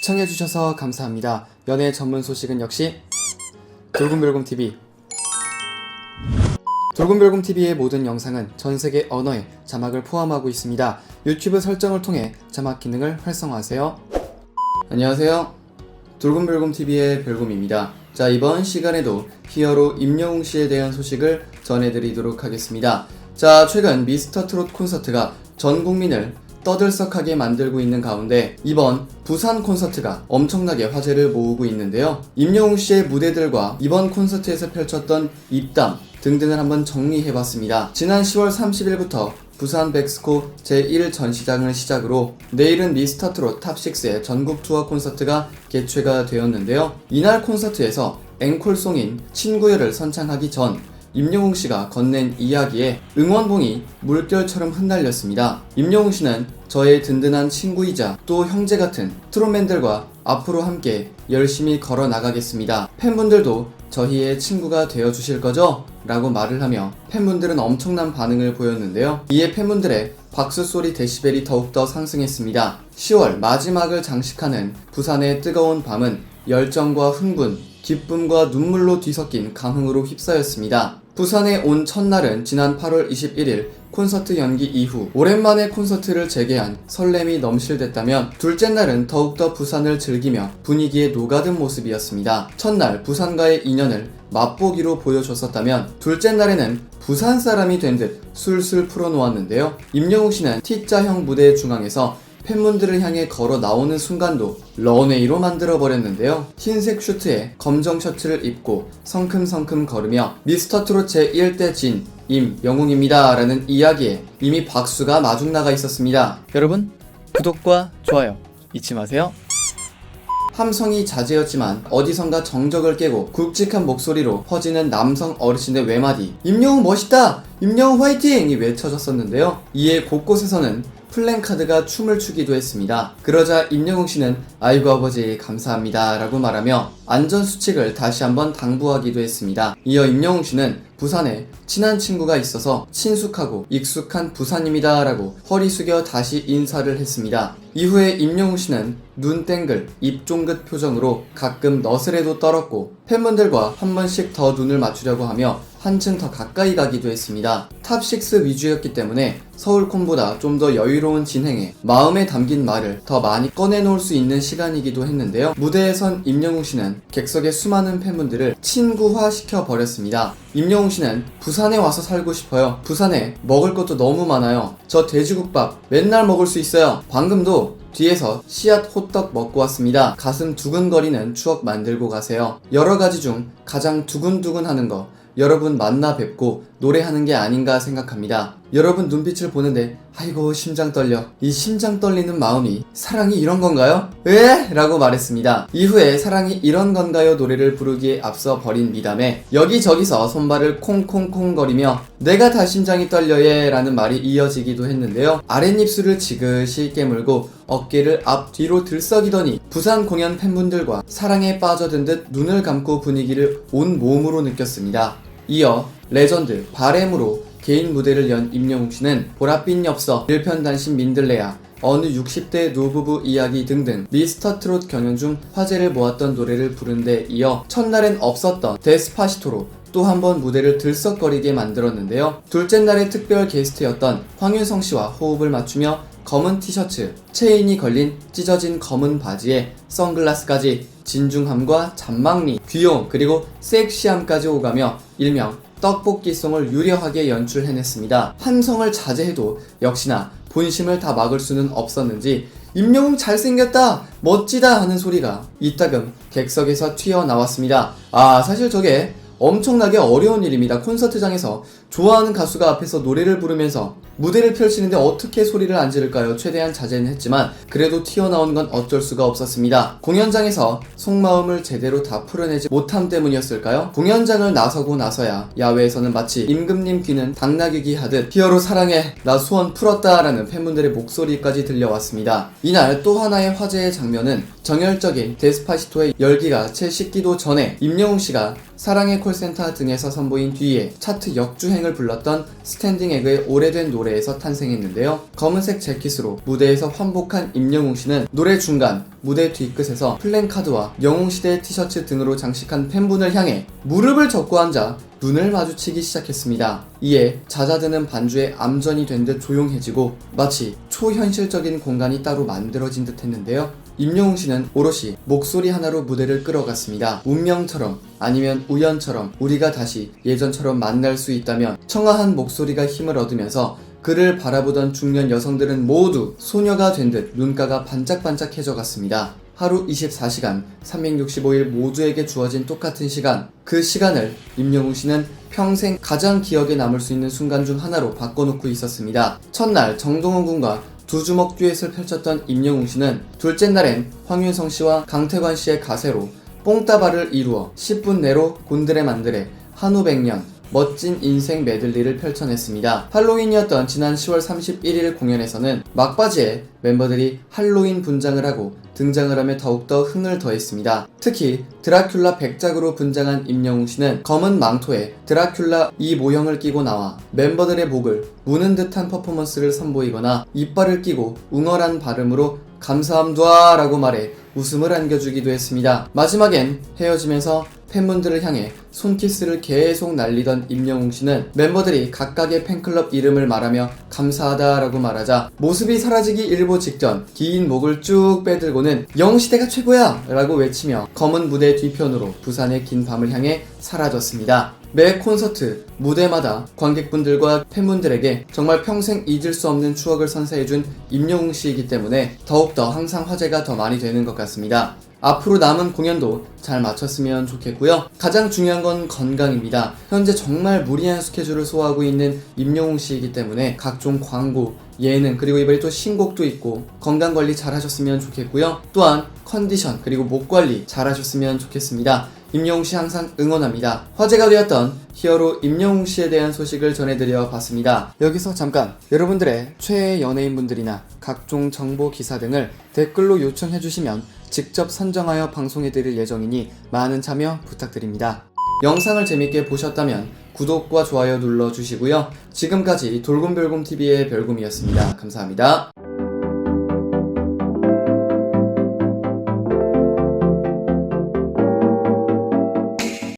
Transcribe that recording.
시청해주셔서 감사합니다. 연애 전문 소식은 역시 돌곰별곰TV. 돌곰별곰TV의 모든 영상은 전세계 언어의 자막을 포함하고 있습니다. 유튜브 설정을 통해 자막 기능을 활성화하세요. 안녕하세요. 돌곰별곰TV의 별곰입니다. 자, 이번 시간에도 히어로 임영웅씨에 대한 소식을 전해드리도록 하겠습니다. 자, 최근 미스터트롯 콘서트가 전 국민을 떠들썩하게 만들고 있는 가운데 이번 부산 콘서트가 엄청나게 화제를 모으고 있는데요. 임영웅씨의 무대들과 이번 콘서트에서 펼쳤던 입담 등등을 한번 정리해봤습니다. 지난 10월 30일부터 부산 백스코 제1전시장을 시작으로 내일은 미스터트롯 탑6의 전국 투어 콘서트가 개최가 되었는데요. 이날 콘서트에서 앵콜송인 친구여를 선창하기 전 임영웅씨가 건넨 이야기에 응원봉이 물결처럼 흩날렸습니다. 임영웅씨는 저의 든든한 친구이자 또 형제 같은 트롯맨들과 앞으로 함께 열심히 걸어 나가겠습니다. 팬분들도 저희의 친구가 되어주실 거죠? 라고 말을 하며 팬분들은 엄청난 반응을 보였는데요. 이에 팬분들의 박수소리 데시벨이 더욱더 상승했습니다. 10월 마지막을 장식하는 부산의 뜨거운 밤은 열정과 흥분, 기쁨과 눈물로 뒤섞인 감흥으로 휩싸였습니다. 부산에 온 첫날은 지난 8월 21일 콘서트 연기 이후 오랜만에 콘서트를 재개한 설렘이 넘실댔다면 둘째 날은 더욱더 부산을 즐기며 분위기에 녹아든 모습이었습니다. 첫날 부산과의 인연을 맛보기로 보여줬었다면 둘째 날에는 부산 사람이 된 듯 술술 풀어놓았는데요. 임영웅씨는 T자형 무대 중앙에서 팬분들을 향해 걸어 나오는 순간도 런웨이로 만들어버렸는데요. 흰색 슈트에 검정 셔츠를 입고 성큼성큼 걸으며 미스터트롯 제1대 진 임영웅입니다 라는 이야기에 이미 박수가 마중 나가 있었습니다. 여러분, 구독과 좋아요 잊지 마세요. 함성이 자제였지만 어디선가 정적을 깨고 굵직한 목소리로 퍼지는 남성 어르신의 외마디 임영웅 멋있다! 임영웅 화이팅! 이 외쳐졌었는데요. 이에 곳곳에서는 플랜카드가 춤을 추기도 했습니다. 그러자 임영웅씨는 아이고 아버지 감사합니다 라고 말하며 안전수칙을 다시 한번 당부하기도 했습니다. 이어 임영웅씨는 부산에 친한 친구가 있어서 친숙하고 익숙한 부산입니다 라고 허리 숙여 다시 인사를 했습니다. 이후에 임영웅씨는 눈 땡글, 입 쫑긋 표정으로 가끔 너스레도 떨었고 팬분들과 한 번씩 더 눈을 맞추려고 하며 한층 더 가까이 가기도 했습니다. 탑6 위주였기 때문에 서울콘보다 좀 더 여유로운 진행에 마음에 담긴 말을 더 많이 꺼내놓을 수 있는 시간이기도 했는데요. 무대에 선 임영웅씨는 객석의 수많은 팬분들을 친구화시켜 버렸습니다. 임영웅씨는 부산에 와서 살고 싶어요. 부산에 먹을 것도 너무 많아요. 저 돼지국밥 맨날 먹을 수 있어요. 방금도 뒤에서 씨앗 호떡 먹고 왔습니다. 가슴 두근거리는 추억 만들고 가세요. 여러가지 중 가장 두근두근 하는 거 여러분 만나 뵙고 노래하는 게 아닌가 생각합니다. 여러분 눈빛을 보는데 아이고 심장 떨려. 이 심장 떨리는 마음이 사랑이 이런 건가요? 에? 라고 말했습니다. 이후에 사랑이 이런 건가요 노래를 부르기에 앞서 버린 미담에 여기저기서 손발을 콩콩콩 거리며 내가 다 심장이 떨려예 라는 말이 이어지기도 했는데요. 아랫입술을 지그시 깨물고 어깨를 앞뒤로 들썩이더니 부산 공연 팬분들과 사랑에 빠져든 듯 눈을 감고 분위기를 온 몸으로 느꼈습니다. 이어 레전드 바램으로 개인 무대를 연 임영웅씨는 보랏빛 엽서, 일편단심 민들레야, 어느 60대 노부부 이야기 등등 미스터트롯 경연 중 화제를 모았던 노래를 부른 데 이어 첫날엔 없었던 데스파시토로 또 한 번 무대를 들썩거리게 만들었는데요. 둘째 날의 특별 게스트였던 황윤성씨와 호흡을 맞추며 검은 티셔츠, 체인이 걸린 찢어진 검은 바지에 선글라스까지 진중함과 잔망미, 귀여움 그리고 섹시함까지 오가며 일명 떡볶이송을 유려하게 연출해냈습니다. 함성을 자제해도 역시나 본심을 다 막을 수는 없었는지 임영웅 잘생겼다! 멋지다! 하는 소리가 이따금 객석에서 튀어나왔습니다. 사실 저게 엄청나게 어려운 일입니다. 콘서트장에서 좋아하는 가수가 앞에서 노래를 부르면서 무대를 펼치는데 어떻게 소리를 안 지를까요? 최대한 자제는 했지만 그래도 튀어나온 건 어쩔 수가 없었습니다. 공연장에서 속마음을 제대로 다 풀어내지 못함 때문이었을까요? 공연장을 나서고 나서야 야외에서는 마치 임금님 귀는 당나귀기 하듯 히어로 사랑해 나 소원 풀었다 라는 팬분들의 목소리까지 들려왔습니다. 이날 또 하나의 화제의 장면은 정열적인 데스파시토의 열기가 채 식기도 전에 임영웅씨가 사랑의 콜센터 등에서 선보인 뒤에 차트 역주행을 불렀던 스탠딩 에그의 오래된 노래에서 탄생했는데요. 검은색 재킷으로 무대에서 환복한 임영웅 씨는 노래 중간 무대 뒤끝에서 플랜카드와 영웅시대 티셔츠 등으로 장식한 팬분을 향해 무릎을 접고 앉아 눈을 마주치기 시작했습니다. 이에 잦아드는 반주에 암전이 된 듯 조용해지고 마치 초현실적인 공간이 따로 만들어진 듯 했는데요. 임영웅 씨는 오롯이 목소리 하나로 무대를 끌어갔습니다. 운명처럼 아니면 우연처럼 우리가 다시 예전처럼 만날 수 있다면 청아한 목소리가 힘을 얻으면서 그를 바라보던 중년 여성들은 모두 소녀가 된 듯 눈가가 반짝반짝해져 갔습니다. 하루 24시간, 365일 모두에게 주어진 똑같은 시간. 그 시간을 임영웅 씨는 평생 가장 기억에 남을 수 있는 순간 중 하나로 바꿔놓고 있었습니다. 첫날 정동원 군과 두 주먹 듀엣을 펼쳤던 임영웅 씨는 둘째 날엔 황윤성 씨와 강태관 씨의 가세로 뽕따발을 이루어 10분 내로 곤드레 만드레, 한우 백년, 멋진 인생 메들리를 펼쳐냈습니다. 할로윈이었던 지난 10월 31일 공연에서는 막바지에 멤버들이 할로윈 분장을 하고 등장을 하며 더욱더 흥을 더했습니다. 특히 드라큘라 백작으로 분장한 임영웅 씨는 검은 망토에 드라큘라 이 모형을 끼고 나와 멤버들의 목을 무는 듯한 퍼포먼스를 선보이거나 이빨을 끼고 웅얼한 발음으로 감사함도아 라고 말해 웃음을 안겨주기도 했습니다. 마지막엔 헤어지면서 팬분들을 향해 손키스를 계속 날리던 임영웅 씨는 멤버들이 각각의 팬클럽 이름을 말하며 감사하다라고 말하자 모습이 사라지기 일보 직전 긴 목을 쭉 빼들고는 영웅시대가 최고야! 라고 외치며 검은 무대 뒤편으로 부산의 긴 밤을 향해 사라졌습니다. 매 콘서트, 무대마다 관객분들과 팬분들에게 정말 평생 잊을 수 없는 추억을 선사해준 임영웅 씨이기 때문에 더욱더 항상 화제가 더 많이 되는 것 같습니다. 앞으로 남은 공연도 잘 마쳤으면 좋겠고요. 가장 중요한 건 건강입니다. 현재 정말 무리한 스케줄을 소화하고 있는 임영웅 씨이기 때문에 각종 광고, 예능, 그리고 이번에 또 신곡도 있고 건강관리 잘 하셨으면 좋겠고요. 또한 컨디션 그리고 목관리 잘 하셨으면 좋겠습니다. 임영웅 씨 항상 응원합니다. 화제가 되었던 히어로 임영웅 씨에 대한 소식을 전해드려 봤습니다. 여기서 잠깐 여러분들의 최애 연예인분들이나 각종 정보 기사 등을 댓글로 요청해주시면 직접 선정하여 방송해드릴 예정이니 많은 참여 부탁드립니다. 영상을 재밌게 보셨다면 구독과 좋아요 눌러주시고요. 지금까지 돌곰별곰TV의 별곰이었습니다. 감사합니다.